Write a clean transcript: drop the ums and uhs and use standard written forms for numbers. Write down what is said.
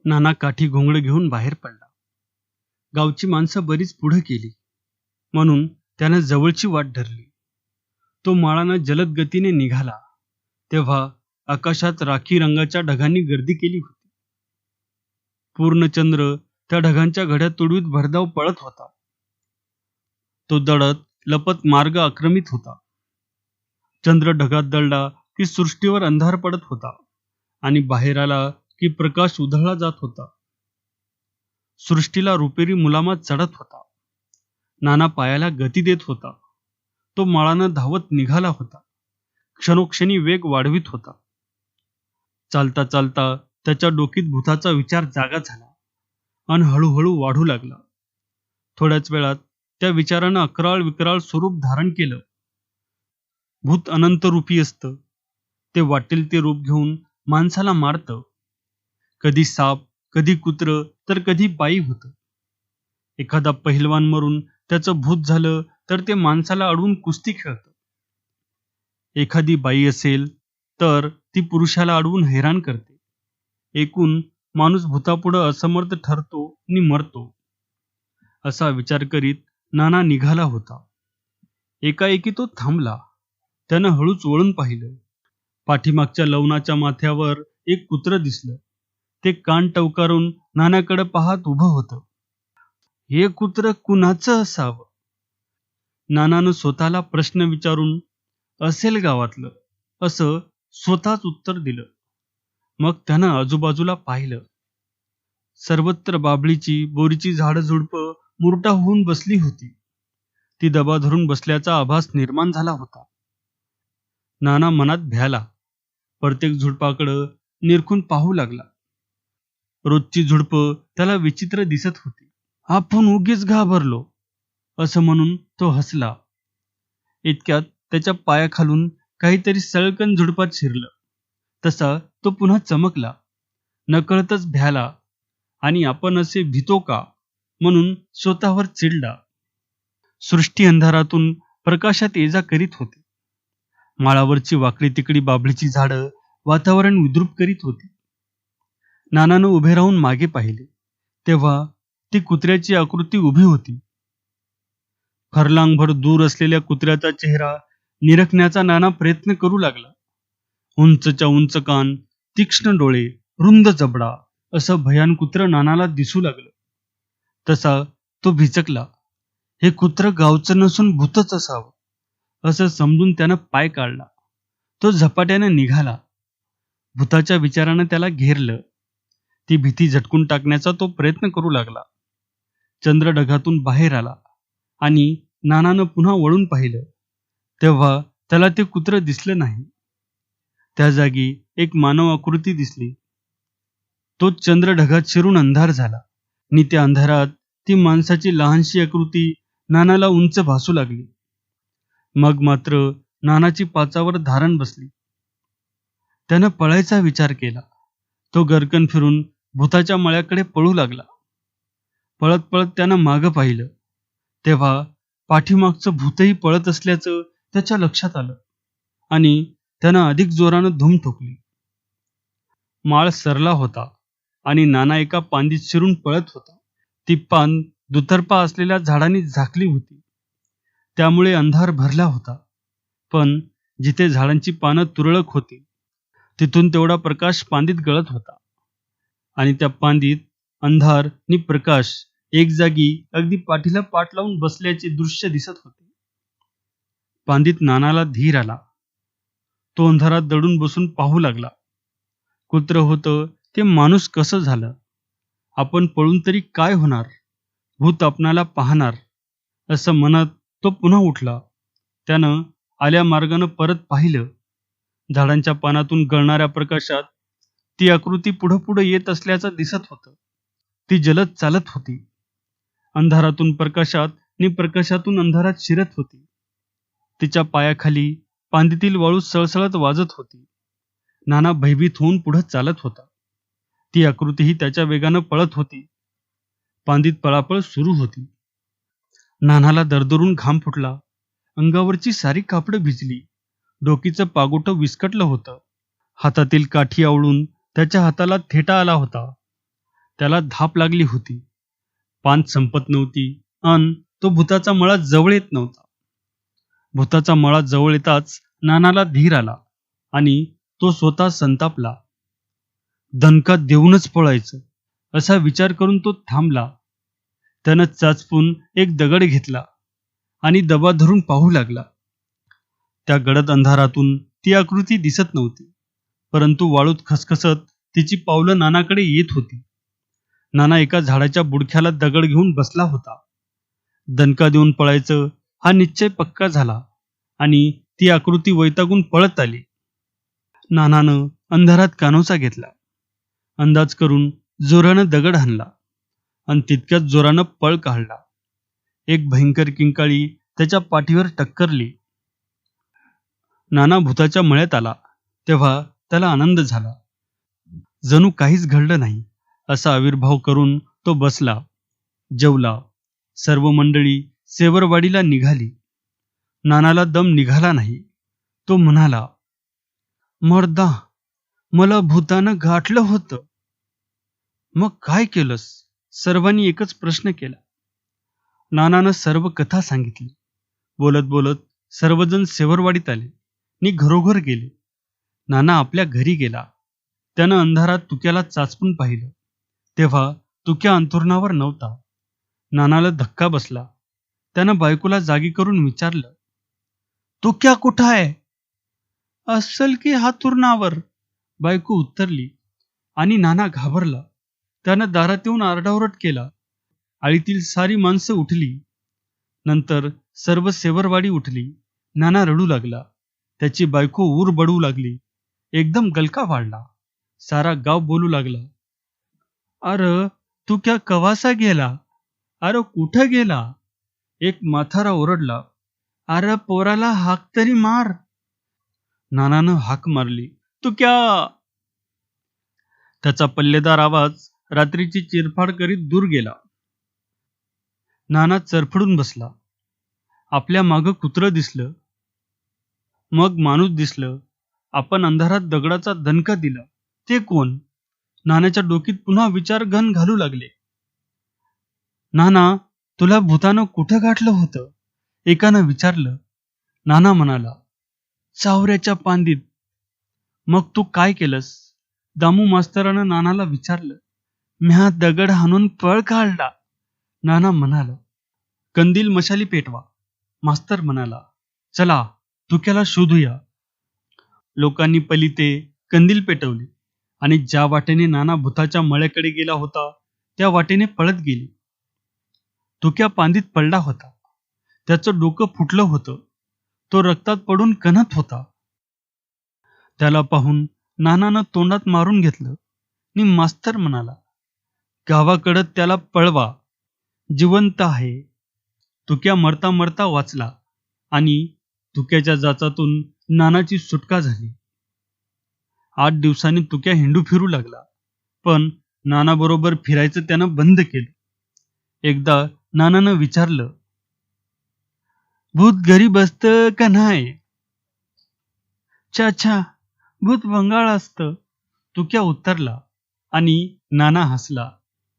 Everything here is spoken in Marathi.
नाना काठी घोंगडं घेऊन बाहेर पडला. गावची माणसं बरीच पुढे केली म्हणून त्यानं जवळची वाट धरली. तो माळानं जलद गतीने निघाला तेव्हा आकाशात राखी रंगाच्या ढगांनी गर्दी केली होती. पूर्णचंद्र त्या ढगांच्या घड्या तुडवीत भरधाव पळत होता. तो दडत लपत मार्ग आक्रमित होता. चंद्र ढगात दळला की सृष्टीवर अंधार पडत होता आणि बाहेर आला की प्रकाश उधळला जात होता. सृष्टीला रुपेरी मुलामात चढत होता. नाना पायाला गती देत होता. तो माळानं धावत निघाला होता. क्षणोक्षणी वेग वाढवित होता. चालता चालता त्याच्या डोकीत भूताचा विचार जागा झाला आणि हळूहळू वाढू लागला. थोड्याच वेळात त्या विचारानं अकराळ विकराळ स्वरूप धारण केलं. भूत अनंत रूपी असतं. ते वाटेल ते रूप घेऊन माणसाला मारतं. कधी साप, कधी कुत्र, तर कधी बाई होतं. एखादा पहिलवान मरून त्याचं भूत झालं तर ते माणसाला अडवून कुस्ती खेळतं. एखादी बाई असेल तर ती पुरुषाला अडवून हैराण करते. एकूण माणूस भूतापुढं असमर्थ ठरतो आणि मरतो. असा विचार करीत नाना निघाला होता. एकाएकी तो थांबला. त्यानं हळूच वळून पाहिलं. पाठीमागच्या लवणाच्या माथ्यावर एक कुत्रं दिसलं. ते कान टवकारून नानाकडे पाहत उभं होतं. हे कुत्रं कुणाचं असावं? नानानं स्वतःला प्रश्न विचारून असेल गावातलं असं स्वतःच उत्तर दिलं. मग त्यानं आजूबाजूला पाहिलं. सर्वत्र बाभळीची, बोरीची झाडं झुडपं मुरटा होऊन बसली होती. ती दबा धरून बसल्याचा आभास निर्माण झाला होता. नाना मनात भ्याला. प्रत्येक झुडपाकडं निरखून पाहू लागला. रोजची झुडपं त्याला विचित्र दिसत होती. आपण उगीच घाबरलो असं म्हणून तो हसला. इतक्यात त्याच्या पायाखालून काहीतरी सळकन झुडपात शिरलं. तसा तो पुन्हा चमकला. नकळतच भ्याला आणि आपण असे भीतो का म्हणून स्वतःवर चिडला. सृष्टी अंधारातून प्रकाशात ये जा करीत होती. माळावरची वाकडी तिकडी बाभळीची झाडं वातावरण विद्रूप करीत होती. नानानं उभे राहून मागे पाहिले तेव्हा ती कुत्र्याची आकृती उभी होती. फरलांगभर दूर असलेल्या कुत्र्याचा चेहरा निरखण्याचा नाना प्रयत्न करू लागला. उंचच्या उंच कान, तीक्ष्ण डोळे, रुंद जबडा असं भयान कुत्र नानाला दिसू लागलं. तसा तो भिचकला. हे कुत्र गावचं नसून भूतच असावं असं समजून त्यानं पाय काढला. तो झपाट्यानं निघाला. भूताच्या विचारानं त्याला घेरलं. ती भीती झटकून टाकण्याचा तो प्रयत्न करू लागला. चंद्र ढगातून बाहेर आला आणि नानानं पुन्हा वळून पाहिलं तेव्हा त्याला ते कुत्र दिसलं नाही. त्या जागी एक मानव आकृती दिसली. तो चंद्र ढगात शिरून अंधार झाला आणि त्या अंधारात ती माणसाची लहानशी आकृती नानाला उंच भासू लागली. मग मात्र नानाची पाचावर धारण बसली. त्यानं पळायचा विचार केला. तो गरकन फिरून भूताच्या मळ्याकडे पळू लागला. पळत पळत त्यानं मागं पाहिलं तेव्हा पाठीमागचं भूतही पळत असल्याचं त्याच्या लक्षात आलं आणि त्यानं अधिक जोरानं धूम ठोकली. माळ सरला होता आणि नाना एका पांदीत शिरून पळत होता. ती पान दुतर्फा असलेल्या झाडांनी झाकली होती. त्यामुळे अंधार भरला होता. पण जिथे झाडांची पानं तुरळक होती तिथून तेवढा प्रकाश पांदीत गळत होता आणि त्या पांदीत अंधार आणि प्रकाश एक जागी अगदी पाठीला पाठ लावून बसल्याचे दृश्य दिसत होते. पांदीत नानाला धीर आला. तो अंधारात दडून बसून पाहू लागला. कुत्र होतं ते माणूस कसं झालं? आपण पळून तरी काय होणार? भूत आपणाला पाहणार असं म्हणत तो पुन्हा उठला. त्यानं आल्या मार्गानं परत पाहिलं. झाडांच्या पानातून गळणाऱ्या प्रकाशात ती आकृती पुढं पुढं येत असल्याचं दिसत होतं. ती जलद चालत होती. अंधारातून प्रकाशात आणि प्रकाशातून अंधारात शिरत होती. तिच्या पायाखाली पांदीतील वाळू सळसळत वाजत होती. नाना भयभीत होऊन पुढे चालत होता. ती आकृतीही त्याच्या वेगानं पळत होती. पांदीत पळापळ सुरू होती. नानाला दरदरून घाम फुटला. अंगावरची सारी कापडं भिजली. डोकीचं पागोटं विस्कटलं होतं. हातातील काठी आवळून त्याच्या हाताला थेटा आला होता. त्याला धाप लागली होती. पान संपत नव्हती अन तो भूताचा मळा जवळ येत नव्हता. भूताचा मळा जवळ येताच नानाला धीर आला आणि तो स्वतः संतापला. दणका देऊनच पळायचं असा विचार करून तो थांबला. त्यानं चाचपून एक दगड घेतला आणि दबा धरून पाहू लागला. त्या गडद अंधारातून ती आकृती दिसत नव्हती, परंतु वाळूत खसखसत तिची पावलं नानाकडे येत होती. नाना एका झाडाच्या बुडख्याला दगड घेऊन बसला होता. दणका देऊन पळायचं हा निश्चय पक्का झाला आणि ती आकृती वैतागून पळत आली. नानानं अंधारात कानोसा घेतला. अंदाज करून जोरानं दगड हाणला आणि तितक्याच जोरानं पळ काढला. एक भयंकर किंकाळी त्याच्या पाठीवर टक्करली. नाना भूताच्या मळ्यात आला तेव्हा त्याला आनंद झाला. जणू काहीच घडलं नाही असा आविर्भाव करून तो बसला, जेवला. सर्व मंडळी सेवरवाडीला निघाली. नानाला दम निघाला नाही. तो म्हणाला, मर्दा, मला भूतानं गाठलं होतं. मग काय केलंस? सर्वांनी एकच प्रश्न केला. नानानं सर्व कथा सांगितली. बोलत बोलत सर्वजण सेवरवाडीत आले नि घरोघर गेले. नाना आपल्या घरी गेला. त्यानं अंधारात तुक्याला चाचपून पाहिलं तेव्हा तुक्या अंथरुणावर नव्हता. नानाला धक्का बसला. त्यानं बायकोला जागी करून विचारलं, तुक्या कुठं आहे? असल की हातुरणावर, बायको उत्तरली. आणि नाना घाबरला. त्यानं दारात येऊन आरडाओरड केला. आळीतील सारी माणसं उठली. नंतर सर्व सेवरवाडी उठली. नाना रडू लागला. त्याची बायको ऊर बडवू लागली. एकदम गलका वाढला. सारा गाव बोलू लागला, अर तू क्या कवासा गेला? अरे कुठं गेला? एक म्हातारा ओरडला, अरे पोराला हाक तरी मार. नानानं हाक मारली, तू क्या? त्याचा पल्लेदार आवाज रात्रीची चिरफाड करीत दूर गेला. नाना चरफडून बसला. आपल्या मागं कुत्रं दिसलं, मग माणूस दिसलं. आपण अंधारात दगडाचा दणका दिला. ते कोण? नानाच्या डोकीत पुन्हा विचार घन घालू लागले. नाना, तुला भूतानं कुठं गाठलं होतं? एकानं विचारलं. नाना म्हणाला, चावऱ्याच्या पांदीत. मग तू काय केलंस? दामू मास्तरानं नानाला विचारलं. म्या दगड हाणून पळ काढला. नाना म्हणाला, कंदील मशाली पेटवा. मास्तर म्हणाला, चला तुक्याला शोधूया. लोकांनी पलिते कंदील पेटवले आणि ज्या वाटेने नाना भूताच्या मळ्याकडे गेला होता त्या वाटेने पळत गेली. तुक्या पांदीत पडला होता. त्याचं डोकं फुटलं होतं. तो रक्तात पडून कणत होता. त्याला पाहून नानानं तोंडात मारून घेतलं नि मास्तर म्हणाला, गावाकडं त्याला पळवा, जिवंत आहे. तुक्या मरता मरता वाचला आणि तुक्याच्या जाचातून नानाची सुटका झाली. 8 दिवसांनी तुक्या हिंडू फिरू लागला, पण नानाबरोबर फिरायचं त्यानं बंद केलं. एकदा नानानं विचारलं, भूत घरी बसतं का नाही? छा, भूत वंगाळ असतं. तुक्या उत्तरला आणि नाना हसला.